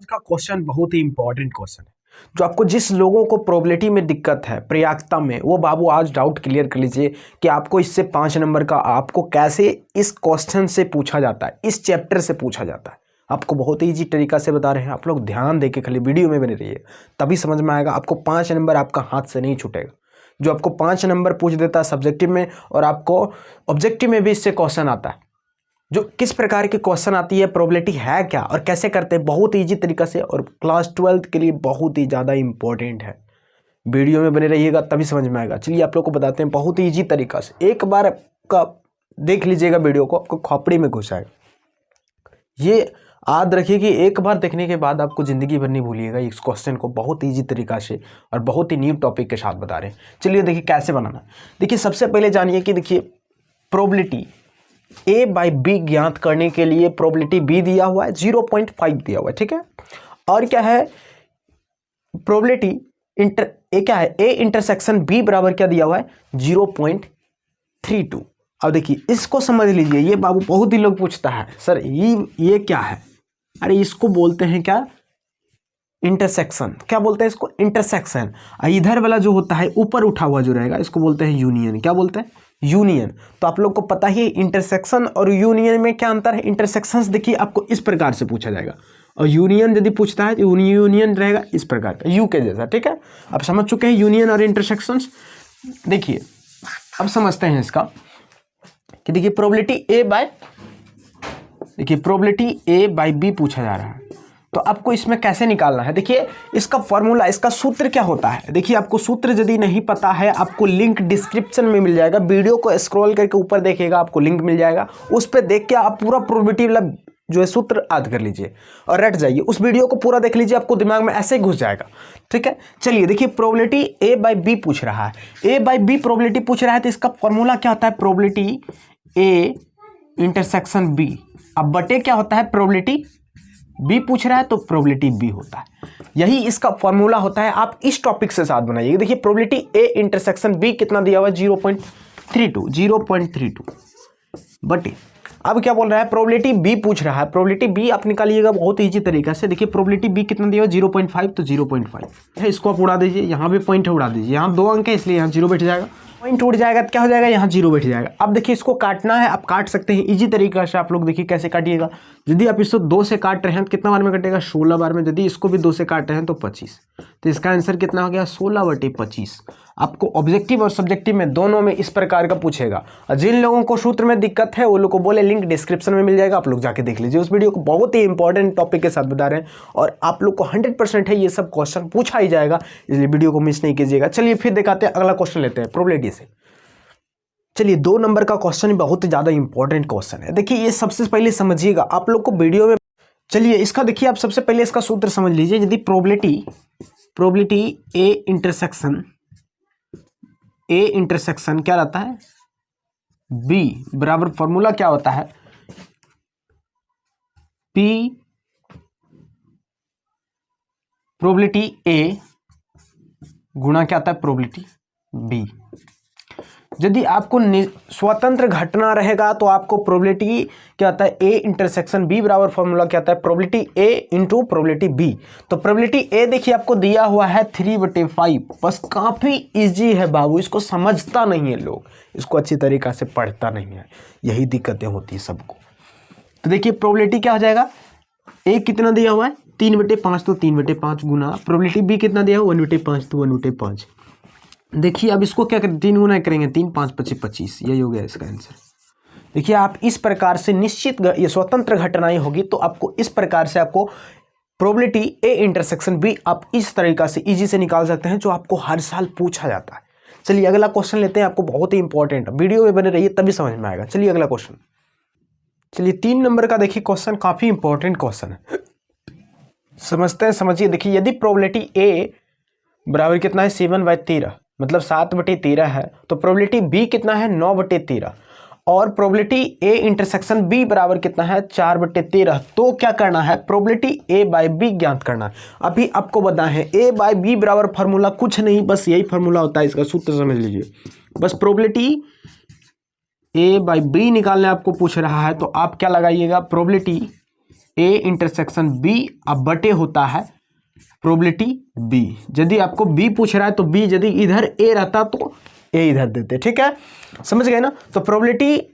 का क्वेश्चन बहुत ही important question है जो आपको जिस लोगों को प्रोबेबिलिटी में दिक्कत है प्रयाक्ता में, वो बाबू आज डाउट क्लियर कर लीजिए कि आपको इससे 5 नंबर का आपको कैसे इस क्वेश्चन से पूछा जाता है, इस चैप्टर से पूछा जाता है। आपको बहुत ही ईजी तरीका से बता रहे हैं, आप लोग ध्यान देके खाली वीडियो में बने रहिए, तभी समझ में आएगा। आपको 5 नंबर आपका हाथ से नहीं छूटेगा। जो आपको 5 नंबर पूछ देता है सब्जेक्टिव में, और आपको ऑब्जेक्टिव में भी इससे क्वेश्चन आता है। जो किस प्रकार की क्वेश्चन आती है, प्रोबेबिलिटी है क्या और कैसे करते हैं, बहुत ईजी तरीका से, और क्लास 12th के लिए बहुत ही ज़्यादा इंपॉर्टेंट है। वीडियो में बने रहिएगा तभी समझ में आएगा। चलिए आप लोग को बताते हैं बहुत ही ईजी तरीका से। एक बार का देख लीजिएगा वीडियो को, आपको खोपड़ी में घुस आएगा। ये याद रखिए कि एक बार देखने के बाद आपको ज़िंदगी भर नहीं भूलिएगा इस क्वेश्चन को, बहुत ईजी तरीका से और बहुत ही न्यू टॉपिक के साथ बता रहे हैं। चलिए देखिए कैसे बनाना। देखिए सबसे पहले जानिए कि देखिए प्रोबेबिलिटी A बाई बी ज्ञात करने के लिए प्रोबेबिलिटी B दिया हुआ है, 0.5 दिया हुआ है, ठीक है। और क्या है प्रोबेबिलिटी क्या है, A इंटरसेक्शन B बराबर क्या दिया हुआ है, 0.32। अब देखिए इसको समझ लीजिए, ये बाबू बहुत ही लोग पूछता है सर ये क्या है। अरे इसको बोलते हैं क्या, इंटरसेक्शन। क्या बोलते हैं इसको, इंटरसेक्शन। इधर वाला जो होता है ऊपर उठा हुआ जो रहेगा, इसको बोलते हैं यूनियन। क्या बोलते हैं, यूनियन। तो आप लोग को पता ही इंटरसेक्शन और यूनियन में क्या अंतर है। इंटरसेक्शंस देखिए आपको इस प्रकार से पूछा जाएगा, और यूनियन यदि पूछता है तो यूनियन रहेगा इस प्रकार का, यू के जैसा, ठीक है। अब समझ चुके हैं यूनियन और इंटरसेक्शंस। देखिए अब समझते हैं इसका कि देखिए प्रोबेबिलिटी ए बाई बी पूछा जा रहा है, तो आपको इसमें कैसे निकालना है। देखिए इसका फॉर्मूला, इसका सूत्र क्या होता है। देखिए आपको सूत्र यदि नहीं पता है, आपको लिंक डिस्क्रिप्शन में मिल जाएगा। वीडियो को स्क्रॉल करके ऊपर देखिएगा, आपको लिंक मिल जाएगा, उस पर देख के आप पूरा प्रोबेबिलिटी वाला जो है सूत्र याद कर लीजिए और रट जाइए। उस वीडियो को पूरा देख लीजिए, आपको दिमाग में ऐसे ही घुस जाएगा, ठीक है। चलिए देखिए प्रोबेबिलिटी ए बाई बी पूछ रहा है, ए बाई बी प्रोबेबिलिटी पूछ रहा है, तो इसका फॉर्मूला क्या होता है, प्रोबेबिलिटी ए इंटरसेक्शन बी। अब बटे क्या होता है, प्रोबेबिलिटी बी पूछ रहा है तो प्रोबेबिलिटी बी होता है, यही इसका फॉर्मूला होता है। आप इस टॉपिक से साथ बनाइए। देखिए प्रोबेबिलिटी ए इंटरसेक्शन बी कितना दिया हुआ है, 0.32 बटे, अब क्या बोल रहा है, प्रोबेबिलिटी बी पूछ रहा है। प्रोबेबिलिटी बी आप निकालिएगा बहुत ईजी तरीका से। देखिए प्रोबेबिलिटी बी कितना दिया हुआ है, 0.5, तो 0.5 है, इसको आप उड़ा दीजिए। यहाँ भी पॉइंट उड़ा दीजिए, यहाँ 2 अंक है इसलिए यहाँ 0 बैठ जाएगा, पॉइंट उड़ जाएगा तो क्या हो जाएगा, यहाँ 0 बैठ जाएगा। अब देखिए इसको काटना है, आप काट सकते हैं इजी तरीका से। आप लोग देखिए कैसे काटिएगा। यदि आप इसको 2 से काट रहे हैं तो कितना बार में कटेगा, 16 बार में। यदि इसको भी 2 से काट रहे हैं तो 25, तो इसका आंसर कितना हो गया, 16/25। आपको ऑब्जेक्टिव और सब्जेक्टिव में दोनों में इस प्रकार का पूछेगा। और जिन लोगों को सूत्र में दिक्कत है वो लोग को बोले लिंक डिस्क्रिप्शन में मिल जाएगा, आप लोग जाके देख लीजिए उस वीडियो को। बहुत ही इंपॉर्टेंट टॉपिक के साथ बता रहे हैं, और आप लोग को 100% है ये सब क्वेश्चन पूछा ही जाएगा, इसलिए वीडियो को मिस नहीं कीजिएगा। चलिए फिर दिखाते हैं, अगला क्वेश्चन लेते हैं प्रोबेबिलिटी से। चलिए 2 नंबर का क्वेश्चन बहुत ही ज़्यादा इंपॉर्टेंट क्वेश्चन है। देखिए ये सबसे पहले समझिएगा आप लोग को वीडियो में। चलिए इसका देखिए, आप सबसे पहले इसका सूत्र समझ लीजिए। यदि प्रोबेबिलिटी ए इंटरसेक्शन क्या रहता है, बी बराबर फॉर्मूला क्या होता है, पी प्रोबेबिलिटी ए गुणा क्या आता है, प्रोबेबिलिटी बी। यदि आपको स्वतंत्र घटना रहेगा तो आपको प्रोबेबिलिटी क्या आता है, ए इंटरसेक्शन बी बराबर फॉर्मूला क्या आता है, probability A into probability B. तो प्रोबेबिलिटी ए देखिए आपको दिया हुआ है 3/5, बस काफ़ी इजी है बाबू, इसको समझता नहीं है लोग, इसको अच्छी तरीक़ा से पढ़ता नहीं है, यही दिक्कतें होती है सबको। तो देखिए प्रोबेबिलिटी क्या हो जाएगा, ए कितना दिया हुआ है 3/5, तो 3/5 गुना प्रोबेबिलिटी बी कितना दिया हुआ 1/5, तो 1/5। देखिए अब इसको क्या करें, 3 गुना करेंगे, 3 5 25 25, यही हो गया इसका आंसर। देखिए आप इस प्रकार से निश्चित ये स्वतंत्र घटनाएं होगी तो आपको इस प्रकार से आपको प्रोबेबिलिटी ए इंटरसेक्शन बी आप इस तरीका से इजी से निकाल सकते हैं, जो आपको हर साल पूछा जाता है। चलिए अगला क्वेश्चन लेते हैं, आपको बहुत ही इंपॉर्टेंट, वीडियो में बने रहिए तभी समझ में आएगा। चलिए अगला क्वेश्चन, चलिए 3 नंबर का देखिए क्वेश्चन काफी इंपॉर्टेंट क्वेश्चन है, समझते हैं, समझिए। देखिए यदि प्रोबेबिलिटी ए बराबर कितना है 7/13, मतलब 7/13 है, तो प्रोबेबिलिटी बी कितना है 9/13, और प्रोबेबिलिटी ए इंटरसेक्शन बी बराबर कितना है 4/13। तो क्या करना है, प्रोबेबिलिटी ए बाई बी ज्ञात करना है। अभी आपको बताना है ए बाई बी बराबर फार्मूला कुछ नहीं, बस यही फार्मूला होता है, इसका सूत्र समझ लीजिए। बस प्रोबेबिलिटी ए बाई बी निकालने आपको पूछ रहा है, तो आप क्या लगाइएगा, प्रोबेबिलिटी ए इंटरसेक्शन बी अब बटे होता है प्रोबेबिलिटी बी। यदि आपको बी पूछ रहा है तो बी, यदि इधर ए रहता तो ए इधर देते, ठीक है, समझ गए ना। तो प्रोबेबिलिटी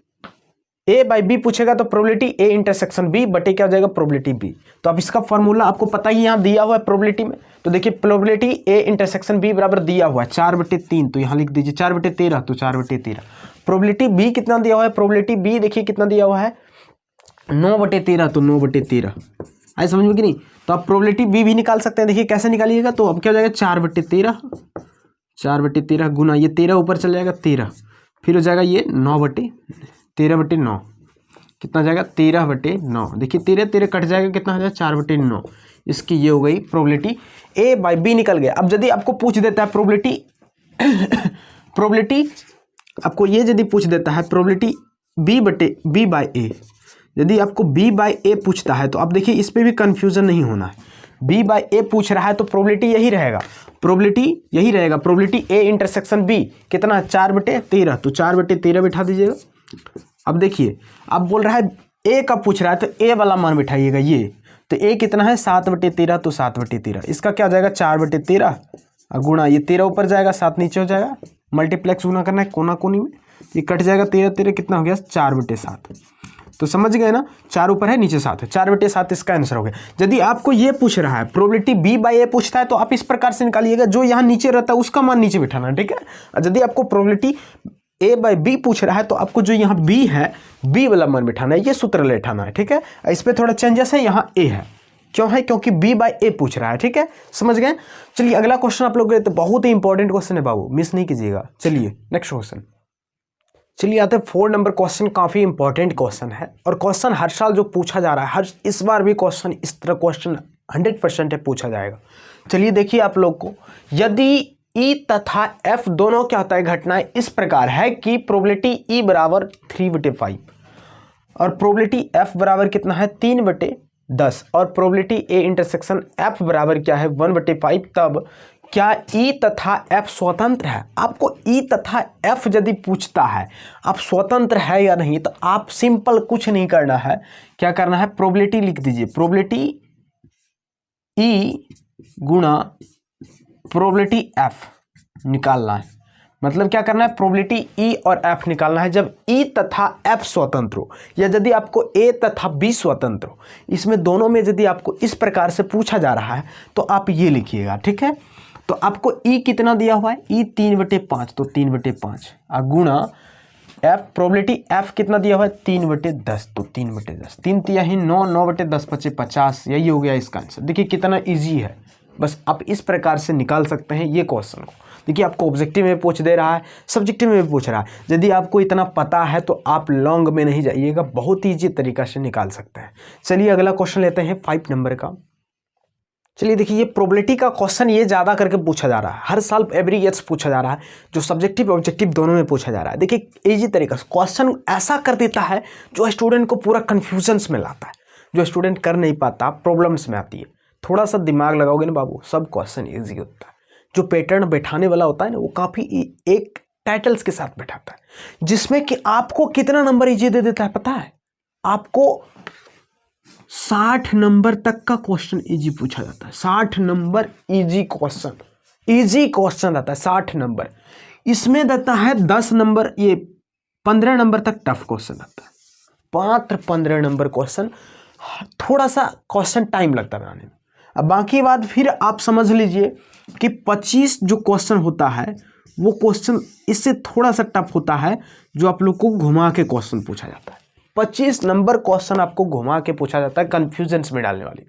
ए बाई बी पूछेगा तो प्रोबेबिलिटी ए इंटरसेक्शन बी बटे क्या हो जाएगा, प्रोबेबिलिटी बी। तो अब इसका फॉर्मूला आपको पता ही यहाँ दिया हुआ है प्रोबेबिलिटी में। तो देखिए प्रोबेबिलिटी ए इंटरसेक्शन बी बराबर दिया हुआ है 4/3, तो यहाँ लिख दीजिए 4/13, तो 4/13। प्रोबेबिलिटी बी कितना दिया हुआ है, प्रोबेबिलिटी बी देखिए कितना दिया हुआ है 9/13, तो 9/13 आए समझ में कि नहीं। तो आप प्रोबेबिलिटी बी भी निकाल सकते हैं, देखिए कैसे निकालिएगा। तो अब क्या हो जाएगा 4/13 गुना ये 13 ऊपर चल जाएगा 13, फिर हो जाएगा ये 9/13/9 कितना हो जाएगा 13/9। देखिए 13 कट जाएगा, कितना हो जाएगा 4/9। इसकी ये हो गई प्रोबेबिलिटी ए बाई बी निकल गया। अब यदि आपको पूछ देता है प्रोबेबिलिटी आपको ये यदि पूछ देता है प्रोबेबिलिटी बी बाई ए, यदि आपको बी बाई ए पूछता है तो अब देखिए इस पर भी कंफ्यूजन नहीं होना है। बी बाई ए पूछ रहा है तो प्रोबेबिलिटी यही रहेगा, प्रोबेबिलिटी ए इंटरसेक्शन बी कितना 4/13, तो 4/13 बिठा दीजिएगा। अब देखिए अब बोल रहा है ए का पूछ रहा है तो ए वाला मान बिठाइएगा ये, तो ए कितना है 7/13, तो 7/13 इसका क्या हो जाएगा 4/13 गुणा ये 13 ऊपर जाएगा 7 नीचे हो जाएगा, मल्टीप्लेक्स गुना करना है कोना कोनी में, ये कट जाएगा 13 कितना हो गया 4/7। तो समझ गए ना, 4 ऊपर है नीचे 7 है, 4/7 इसका आंसर हो गया। यदि आपको ये पूछ रहा है प्रोबेबिलिटी बी बाई ए पूछता है तो आप इस प्रकार से निकालिएगा, जो यहाँ नीचे रहता है उसका मान नीचे बिठाना, ठीक है। और यदि आपको प्रोबेबिलिटी ए बाई बी पूछ रहा है तो आपको जो यहाँ बी है बी वाला मान बिठाना है, ये सूत्र लेठाना है, ठीक है। इस पर थोड़ा चेंजेस है, यहाँ ए है, क्यों है क्योंकि बी बाई ए पूछ रहा है, ठीक है, समझ गए। चलिए अगला क्वेश्चन आप लोग, तो बहुत ही इंपॉर्टेंट क्वेश्चन है बाबू, मिस नहीं कीजिएगा। चलिए नेक्स्ट क्वेश्चन, चलिए आते हैं 4 नंबर क्वेश्चन। काफ़ी इंपॉर्टेंट क्वेश्चन है और क्वेश्चन हर साल जो पूछा जा रहा है, इस बार भी क्वेश्चन इस तरह क्वेश्चन 100% है पूछा जाएगा। चलिए देखिए आप लोग को, यदि ई तथा एफ दोनों क्या होता है घटनाएं इस प्रकार है कि प्रोबेबिलिटी ई बराबर 3/5 और प्रोबेबिलिटी एफ बराबर कितना है 3/10 और प्रोबेबिलिटी ए इंटरसेक्शन एफ बराबर क्या है 1/5, तब क्या ई तथा एफ स्वतंत्र है। आपको ई तथा एफ यदि पूछता है आप स्वतंत्र है या नहीं, तो आप सिंपल कुछ नहीं करना है, क्या करना है प्रोबेबिलिटी लिख दीजिए, प्रोबेबिलिटी ई गुणा प्रोबेबिलिटी एफ निकालना है। मतलब क्या करना है प्रोबेबिलिटी ई और एफ निकालना है जब ई तथा एफ स्वतंत्र हो, या यदि आपको ए तथा बी स्वतंत्र हो, इसमें दोनों में यदि आपको इस प्रकार से पूछा जा रहा है तो आप ये लिखिएगा, ठीक है। तो आपको ई कितना दिया हुआ है ई 3/5, तो 3/5 गुणा एफ प्रोबेबिलिटी एफ कितना दिया हुआ है 3/10, तो 3/10 3 तिया ही 9, 9/10 = 50, यही हो गया इसका आंसर। देखिए कितना इजी है, बस आप इस प्रकार से निकाल सकते हैं ये क्वेश्चन को। देखिए आपको ऑब्जेक्टिव में पूछ दे रहा है, सब्जेक्टिव में भी पूछ रहा है, यदि आपको इतना पता है तो आप लॉन्ग में नहीं जाइएगा, बहुत ईजी तरीका से निकाल सकते हैं। चलिए अगला क्वेश्चन लेते हैं 5 नंबर का। चलिए देखिए ये प्रोबेबिलिटी का क्वेश्चन ये ज़्यादा करके पूछा जा रहा है, हर साल एवरी ईयर्स पूछा जा रहा है, जो सब्जेक्टिव ऑब्जेक्टिव दोनों में पूछा जा रहा है। देखिए इजी तरीका से क्वेश्चन ऐसा कर देता है जो स्टूडेंट को पूरा कन्फ्यूजन्स में लाता है, जो स्टूडेंट कर नहीं पाता प्रॉब्लम्स में आती है। थोड़ा सा दिमाग लगाओगे ना बाबू, सब क्वेश्चन ईजी होता है। जो पैटर्न बैठाने वाला होता है ना, वो काफ़ी एक टाइटल्स के साथ बैठाता है, जिसमें कि आपको कितना नंबर ईजी दे देता है पता है, आपको 60 नंबर तक का क्वेश्चन इजी पूछा जाता है। 60 नंबर इजी क्वेश्चन आता है 60 नंबर। इसमें देता है 10 नंबर, ये 15 नंबर तक टफ क्वेश्चन आता है, मात्र 15 नंबर क्वेश्चन। थोड़ा सा क्वेश्चन टाइम लगता है बनाने में। अब बाकी बात फिर आप समझ लीजिए कि 25 जो क्वेश्चन होता है वो क्वेश्चन इससे थोड़ा सा टफ होता है, जो आप लोग को घुमा के क्वेश्चन पूछा जाता है। 25 नंबर क्वेश्चन आपको घुमा के पूछा जाता है, कंफ्यूजन्स में डालने वाली,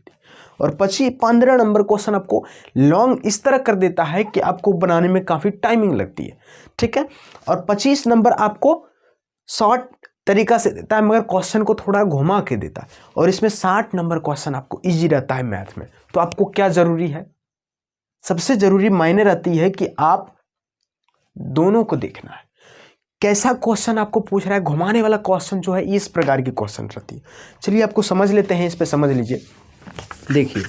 और 15 नंबर क्वेश्चन आपको लॉन्ग इस तरह कर देता है कि आपको बनाने में काफ़ी टाइमिंग लगती है, ठीक है। और 25 नंबर आपको शॉर्ट तरीका से देता है, मगर क्वेश्चन को थोड़ा घुमा के देता है। और इसमें 60 नंबर क्वेश्चन आपको इजी रहता है मैथ में। तो आपको क्या ज़रूरी है, सबसे ज़रूरी मायने रहती है कि आप दोनों को देखना है, कैसा क्वेश्चन आपको पूछ रहा है। घुमाने वाला क्वेश्चन जो है इस प्रकार की क्वेश्चन रहती है। चलिए आपको समझ लेते हैं, इस पे समझ लीजिए। देखिए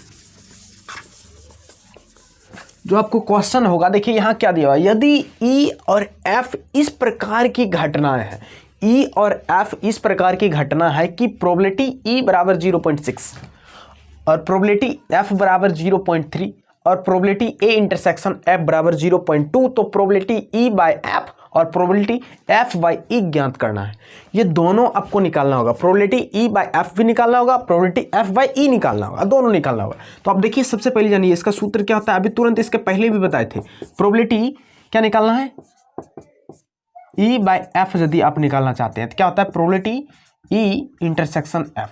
जो आपको क्वेश्चन होगा, देखिए यहाँ क्या दिया हुआ है, यदि ई और एफ इस प्रकार की घटनाएं हैं, ई और एफ इस प्रकार की घटना है कि प्रोबेबिलिटी ई बराबर 0.6 और प्रोबेबिलिटी f बराबर 0.3 और प्रोबेबिलिटी a इंटरसेक्शन f बराबर 0.2, तो प्रोबेबिलिटी e बाय f और प्रोबेबिलिटी f बाई e ज्ञात करना है। ये दोनों आपको निकालना होगा, प्रोबेबिलिटी e बाय f भी निकालना होगा, प्रोबेबिलिटी f बाई e निकालना होगा, दोनों निकालना होगा। तो आप देखिए सबसे पहले जानिए इसका सूत्र क्या होता है, अभी तुरंत इसके पहले भी बताए थे। प्रोबेबिलिटी क्या निकालना है, e बाय f यदि आप निकालना चाहते हैं तो क्या होता है, प्रोबेबिलिटी e इंटरसेक्शन f।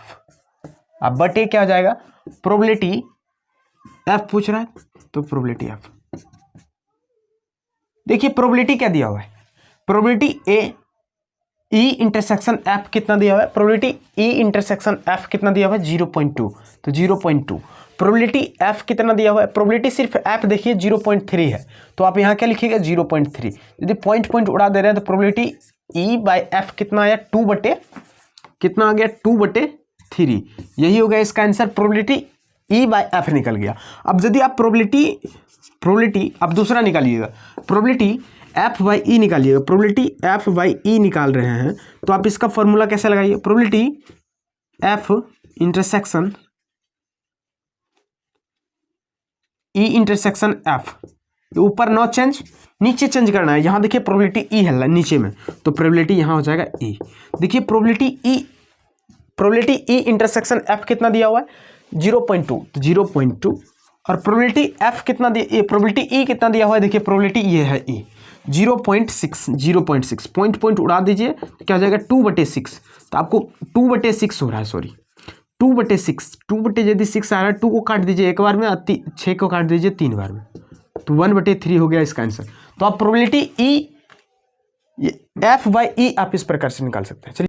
अब बटे क्या हो जाएगा, प्रोबेबिलिटी f पूछ रहा है तो प्रोबेबिलिटी f। देखिए प्रोबेबिलिटी क्या दिया हुआ है, probability a e intersection f कितना दिया हुआ है, प्रोबेबिलिटी e इंटरसेक्शन f कितना दिया हुआ है 0.2, तो 0.2। प्रोबेबिलिटी f कितना दिया हुआ है, प्रोबेबिलिटी सिर्फ f देखिए 0.3 है, तो आप यहाँ क्या लिखिएगा 0.3। यदि पॉइंट उड़ा दे रहे हैं तो प्रोबेबिलिटी e बाय f कितना आया 2 बटे कितना आ गया 2/3, यही हो गया इसका answer. Probability e by f निकल गया। अब यदि आप प्रोबेबिलिटी आप दूसरा निकालिएगा, प्रोबेबिलिटी f बाई ई निकालिएगा, प्रोबेबिलिटी f बाई ई निकाल रहे हैं तो आप इसका फॉर्मूला कैसे लगाइए, probability f intersection e intersection f, ऊपर नो चेंज, नीचे चेंज करना है। यहाँ देखिए प्रोबेबिलिटी e है नीचे में, तो प्रोबेबिलिटी यहाँ हो जाएगा e। देखिए प्रोबेबिलिटी e इंटरसेक्शन f कितना दिया हुआ है 0.2, तो 0.2 और प्रोबेबिलिटी f कितना दिया, प्रोबेबिलिटी e कितना दिया हुआ है, देखिए प्रोबेबिलिटी ये है e 0.6 पॉइंट उड़ा दीजिए तो क्या हो जाएगा 2/6, तो आपको 2/6 हो रहा है, सॉरी 2/6 यदि 6 आ रहा है 2 को काट दीजिए एक बार में, 6 को काट दीजिए 3 बार में, तो 1/3 हो गया इसका आंसर। तो आप probability e f by e आप इस प्रकार से निकाल सकते हैं। चलिए